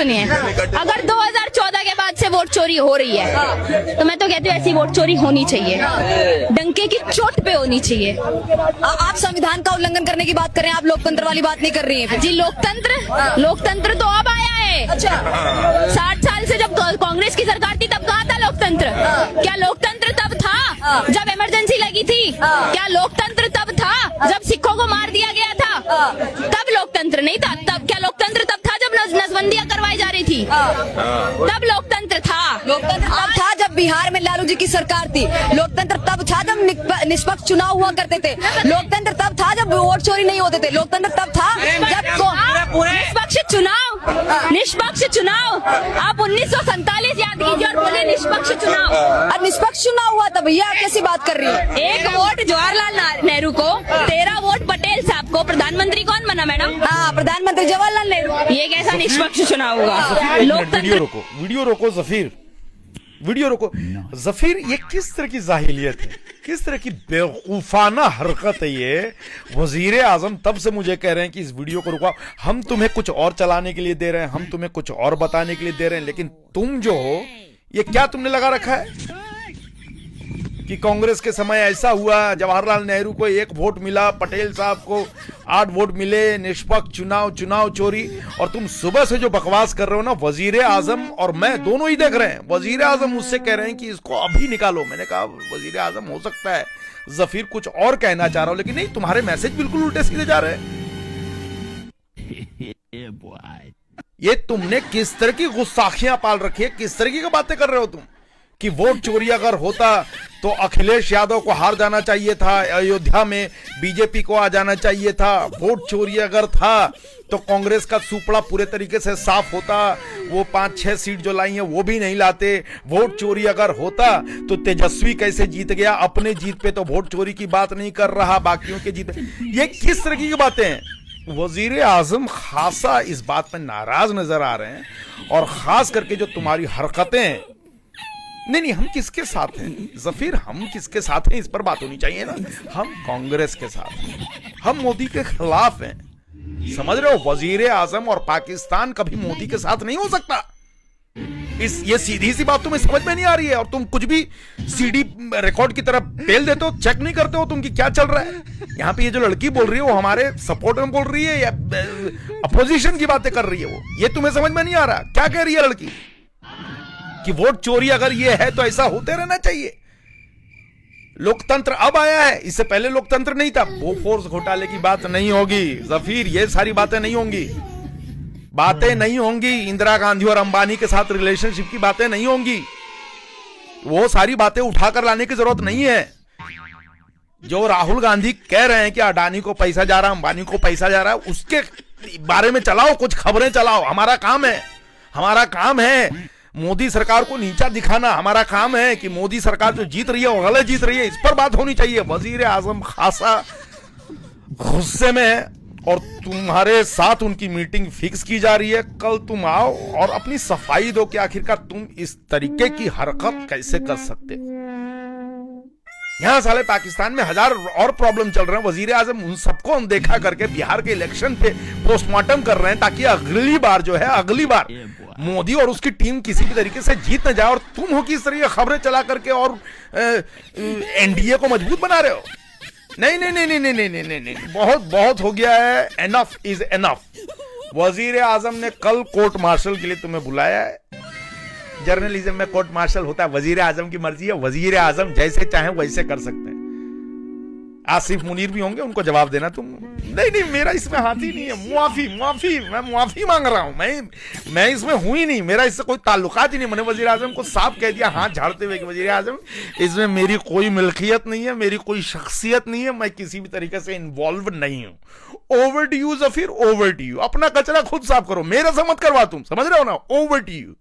सुनिए, अगर 2014 के बाद से वोट चोरी हो रही है तो मैं तो कहती हूँ ऐसी वोट चोरी होनी चाहिए, डंके की चोट पे होनी चाहिए। आप संविधान का उल्लंघन करने की बात कर रहे हैं, आप लोकतंत्र वाली बात नहीं कर रही हैं। जी लोकतंत्र तो अब आया है। अच्छा, 60 साल से जब कांग्रेस की सरकार थी तब कहाँ था लोकतंत्र? क्या लोकतंत्र तब था जब इमरजेंसी लगी थी? क्या लोकतंत्र तब था जब सिखों को मार दिया गया था? तब लोकतंत्र नहीं था। तब क्या लोकतंत्र तब था जब नसबंदियां करवाई जा रही थी? तब लोकतंत्र था। लोकतंत्र तब था जब बिहार में लालू जी की सरकार थी। लोकतंत्र तब था जब निष्पक्ष चुनाव हुआ करते थे। लोकतंत्र तब था जब वोट चोरी नहीं होते थे। लोकतंत्र तब था जब निष्पक्ष चुनाव आप 1947 याद कीजिए और बोले निष्पक्ष चुनाव। अब निष्पक्ष चुनाव हुआ था भैया, आप कैसी बात कर रही है? 1 वोट जवाहरलाल नेहरू को, 13 वोट पटेल साहब को। प्रधानमंत्री कौन बना मैडम? हाँ, प्रधानमंत्री जवाहरलाल नेहरू। ये कैसा निष्पक्ष चुनाव हुआ? वीडियो रोको जफीर, वीडियो रोको जफीर। ये किस तरह की जाहिलियत है, किस तरह की बेवकूफाना हरकत है ये? वजीर आजम तब से मुझे कह रहे हैं कि इस वीडियो को रुकाओ, हम तुम्हें कुछ और चलाने के लिए दे रहे हैं, हम तुम्हें कुछ और बताने के लिए दे रहे हैं, लेकिन तुम जो हो ये क्या तुमने लगा रखा है कि कांग्रेस के समय ऐसा हुआ, जवाहरलाल नेहरू को 1 वोट मिला, पटेल साहब को 8 वोट मिले, निष्पक्ष चुनाव चोरी। और तुम सुबह से जो बकवास कर रहे हो ना, वजीर आजम और मैं दोनों ही देख रहे हैं। वजीर आजम मुझसे कह रहे हैं कि इसको अभी निकालो। मैंने कहा वजीर आजम हो सकता है जफीर कुछ और कहना चाह रहा हूं, लेकिन नहीं, तुम्हारे मैसेज बिल्कुल उल्टे सीधे जा रहे हैं। ये तुमने किस तरह की गुस्साखियां पाल रखी है, किस तरह की बातें कर रहे हो तुम कि वोट चोरी अगर होता तो अखिलेश यादव को हार जाना चाहिए था, अयोध्या में बीजेपी को आ जाना चाहिए था। वोट चोरी अगर था तो कांग्रेस का सुपड़ा पूरे तरीके से साफ होता, वो 5-6 सीट जो लाई हैं वो भी नहीं लाते। वोट चोरी अगर होता तो तेजस्वी कैसे जीत गया? अपने जीत पे तो वोट चोरी की बात नहीं कर रहा, बाकियों के जीत पे। ये किस तरह की बातें हैं? वजीर आजम खासा इस बात पर नाराज नजर आ रहे हैं, और खास करके जो तुम्हारी हरकतें। नहीं, हम किसके साथ हैं जफीर? हम किसके साथ हैं इस पर बात होनी चाहिए ना। हम कांग्रेस के साथ हैं, हम मोदी के खिलाफ हैं, समझ रहे हो? वजीर आजम और पाकिस्तान कभी मोदी के साथ नहीं हो सकता। ये सीधी सी बात तुम्हें समझ में नहीं आ रही है, और तुम कुछ भी सीडी रिकॉर्ड की तरह पेल देते हो, चेक नहीं करते हो तुम कि क्या चल रहा है यहाँ पे। ये जो लड़की बोल रही है वो हमारे सपोर्ट में बोल रही है या अपोजिशन की बातें कर रही है? वो ये तुम्हें समझ में नहीं आ रहा क्या कह रही है लड़की? कि वोट चोरी अगर ये है तो ऐसा होते रहना चाहिए। लोकतंत्र अब आया है, इससे पहले लोकतंत्र नहीं था। बोफोर्स घोटाले की बात नहीं होगी जफीर, ये सारी बातें नहीं होंगी, बातें नहीं होंगी। इंदिरा गांधी और अंबानी के साथ रिलेशनशिप की बातें नहीं होंगी, वो सारी बातें उठाकर लाने की जरूरत नहीं है। जो राहुल गांधी कह रहे हैं कि अडानी को पैसा जा रहा, अंबानी को पैसा जा रहा है, उसके बारे में चलाओ, कुछ खबरें चलाओ। हमारा काम है मोदी सरकार को नीचा दिखाना। हमारा काम है कि मोदी सरकार जो जीत रही है वो गलत जीत रही है, इस पर बात होनी चाहिए। वजीर आजम खासा गुस्से में है, और तुम्हारे साथ उनकी मीटिंग फिक्स की जा रही है। कल तुम आओ और अपनी सफाई दो कि आखिरकार तुम इस तरीके की हरकत कैसे कर सकते। यहां साले पाकिस्तान में 1000 और प्रॉब्लम चल रहे हैं। वजीर आजम उन सबको अनदेखा करके बिहार के इलेक्शन पे पोस्टमार्टम कर रहे हैं, ताकि अगली बार मोदी और उसकी टीम किसी भी तरीके से जीत न जाए। और तुम हो किस तरह खबरें चला करके और एनडीए को मजबूत बना रहे हो। नहीं, बहुत हो गया है। Enough is enough. वजीर आजम ने कल कोर्ट मार्शल के लिए तुम्हें बुलाया है। जर्नलिज्म में कोर्ट मार्शल होता है, वजीर आजम की मर्जी है। वजीर आजम जैसे चाहे वैसे कर सकते हैं। आसिफ मुनीर भी होंगे, उनको जवाब देना तुम। नहीं, मेरा इसमें हाथ ही नहीं है। मैं मुआफी मांग रहा हूं। मैं इसमें हूं ही नहीं, मेरा इससे कोई ताल्लुकात ही नहीं। मैंने वजीर आजम को साफ कह दिया, हाथ झाड़ते हुए कि वजीर आजम, इसमें मेरी कोई मिल्कियत नहीं है, मेरी कोई शख्सियत नहीं है, मैं किसी भी तरीके से इन्वॉल्व नहीं हूं। Over to you Zafir, over to you. अपना कचरा खुद साफ करो, मेरे से मत करवा तुम, समझ रहे हो ना? Over to you.